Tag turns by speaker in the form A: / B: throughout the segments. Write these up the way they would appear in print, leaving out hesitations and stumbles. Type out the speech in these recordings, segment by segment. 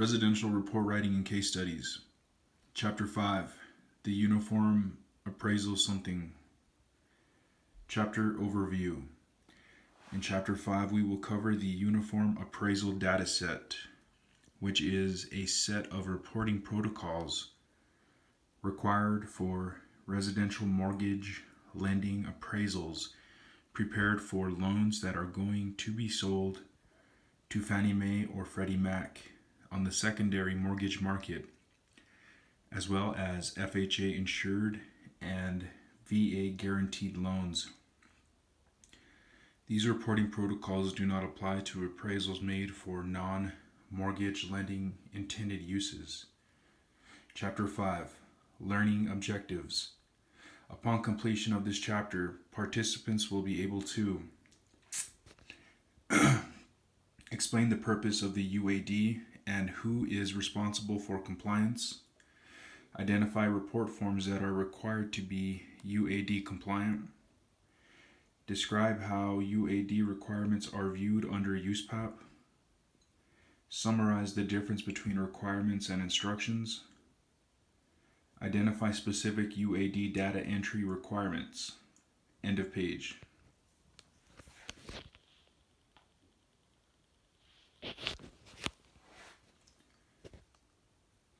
A: Residential Report Writing and Case Studies. Chapter 5. The Uniform Appraisal Something. Chapter Overview. In Chapter 5, we will cover the Uniform Appraisal Dataset, which is a set of reporting protocols required for residential mortgage lending appraisals prepared for loans that are going to be sold to Fannie Mae or Freddie Mac on the secondary mortgage market, as well as FHA insured and VA guaranteed loans. These reporting protocols do not apply to appraisals made for non-mortgage lending intended uses. Chapter 5. Learning Objectives. Upon completion of this chapter, participants will be able to explain the purpose of the UAD and who is responsible for compliance, identify report forms that are required to be UAD compliant, describe how UAD requirements are viewed under USPAP, summarize the difference between requirements and instructions, identify specific UAD data entry requirements. End of page.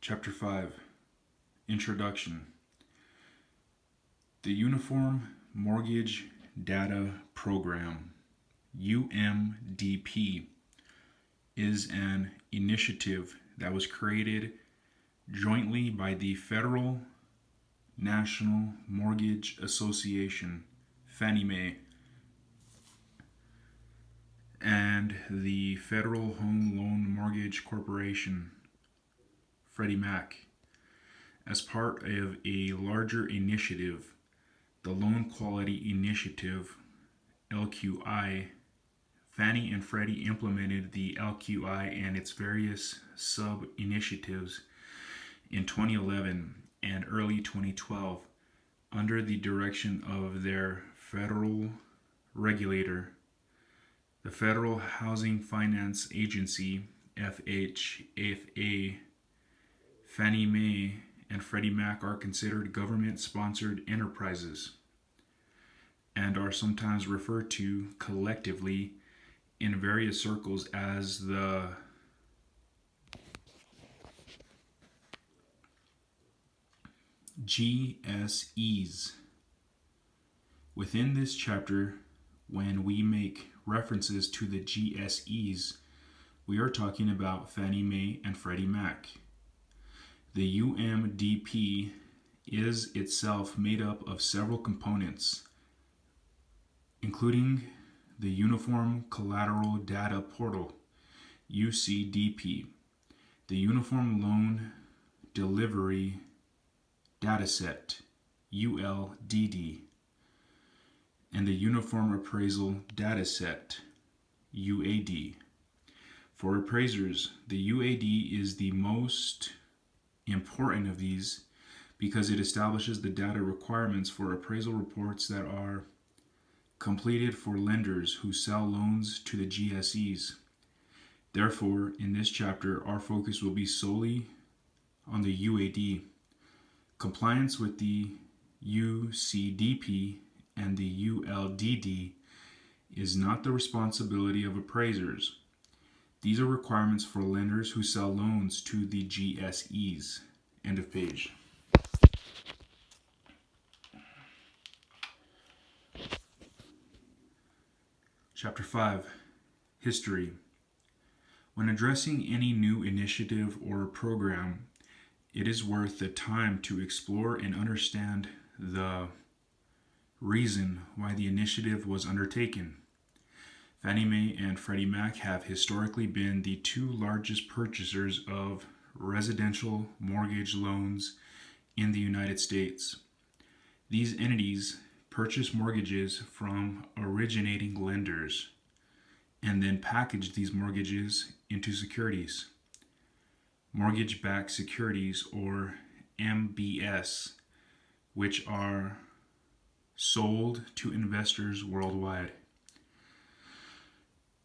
A: Chapter 5. Introduction. The Uniform Mortgage Data Program, UMDP, is an initiative that was created jointly by the Federal National Mortgage Association, Fannie Mae, and the Federal Home Loan Mortgage Corporation, Freddie Mac. As part of a larger initiative, the Loan Quality Initiative, LQI, Fannie and Freddie implemented the LQI and its various sub-initiatives in 2011 and early 2012 under the direction of their federal regulator, the Federal Housing Finance Agency, FHFA. Fannie Mae and Freddie Mac are considered government-sponsored enterprises and are sometimes referred to collectively in various circles as the GSEs. Within this chapter, when we make references to the GSEs, we are talking about Fannie Mae and Freddie Mac. The UMDP is itself made up of several components, including the Uniform Collateral Data Portal, UCDP, the Uniform Loan Delivery Dataset, ULDD, and the Uniform Appraisal Dataset, UAD. For appraisers, the UAD is the most important of these because it establishes the data requirements for appraisal reports that are completed for lenders who sell loans to the GSEs. Therefore, in this chapter, our focus will be solely on the UAD. Compliance with the UCDP and the ULDD is not the responsibility of appraisers. These are requirements for lenders who sell loans to the GSEs. End of page. Chapter 5. History. When addressing any new initiative or program, it is worth the time to explore and understand the reason why the initiative was undertaken. Fannie Mae and Freddie Mac have historically been the two largest purchasers of residential mortgage loans in the United States. These entities purchase mortgages from originating lenders and then package these mortgages into securities. Mortgage-backed securities, or MBS, which are sold to investors worldwide.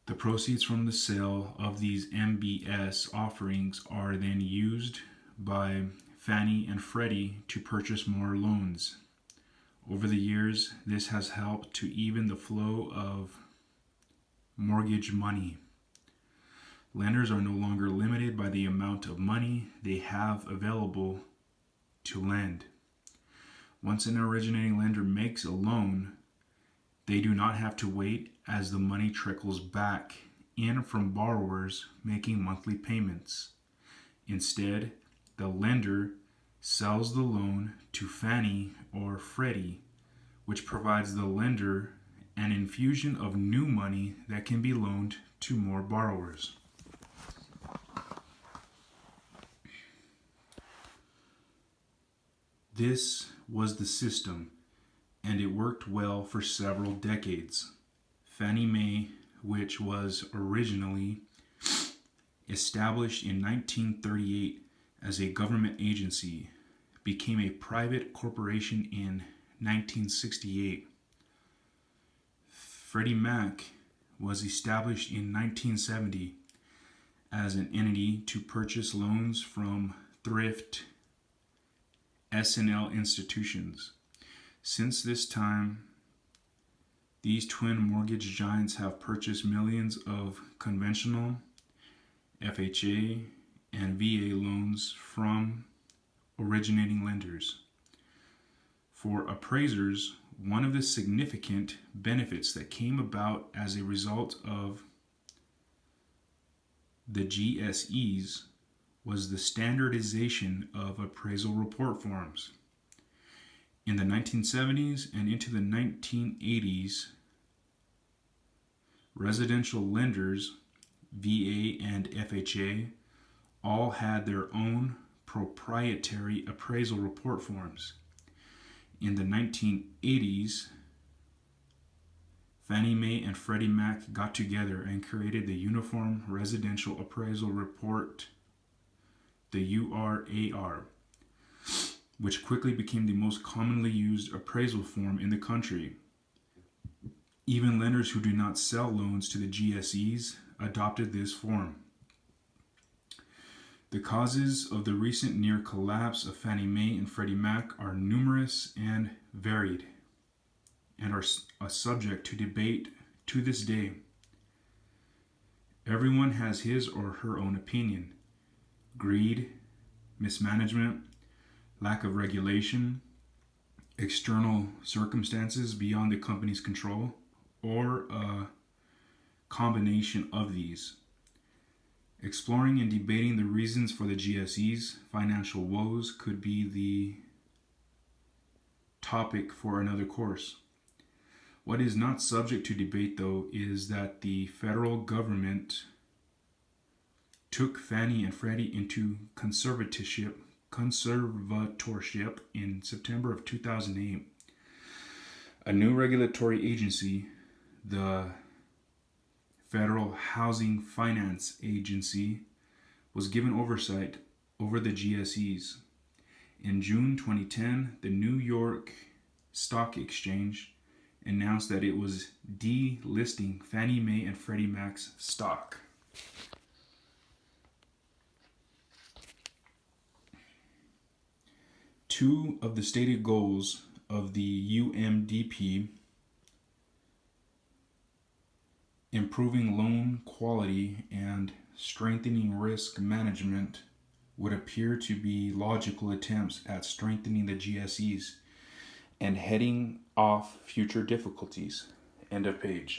A: The proceeds from the sale of these MBS offerings are then used by Fannie and Freddie to purchase more loans. Over the years, this has helped to even the flow of mortgage money. Lenders are no longer limited by the amount of money they have available to lend. Once an originating lender makes a loan, they do not have to wait as the money trickles back in from borrowers making monthly payments. Instead, the lender sells the loan to Fannie or Freddie, which provides the lender an infusion of new money that can be loaned to more borrowers. This was the system, and it worked well for several decades. Fannie Mae, which was originally established in 1938 as a government agency, became a private corporation in 1968. Freddie Mac was established in 1970 as an entity to purchase loans from thrift S&L institutions. Since this time, these twin mortgage giants have purchased millions of conventional FHA and VA loans from originating lenders. For appraisers, one of the significant benefits that came about as a result of the GSEs was the standardization of appraisal report forms. In the 1970s and into the 1980s, residential lenders, VA and FHA, all had their own proprietary appraisal report forms. In the 1980s, Fannie Mae and Freddie Mac got together and created the Uniform Residential Appraisal Report, the URAR, which quickly became the most commonly used appraisal form in the country. Even lenders who do not sell loans to the GSEs adopted this form. The causes of the recent near collapse of Fannie Mae and Freddie Mac are numerous and varied, and are a subject to debate to this day. Everyone has his or her own opinion. Greed, mismanagement, lack of regulation, external circumstances beyond the company's control, or a combination of these. Exploring and debating the reasons for the GSE's financial woes could be the topic for another course. What is not subject to debate, though, is that the federal government took Fannie and Freddie into conservatorship in September of 2008. A new regulatory agency, the Federal Housing Finance Agency, was given oversight over the GSEs. In June 2010, the New York Stock Exchange announced that it was delisting Fannie Mae and Freddie Mac's stock. Two of the stated goals of the UMDP, improving loan quality and strengthening risk management, would appear to be logical attempts at strengthening the GSEs and heading off future difficulties. End of page.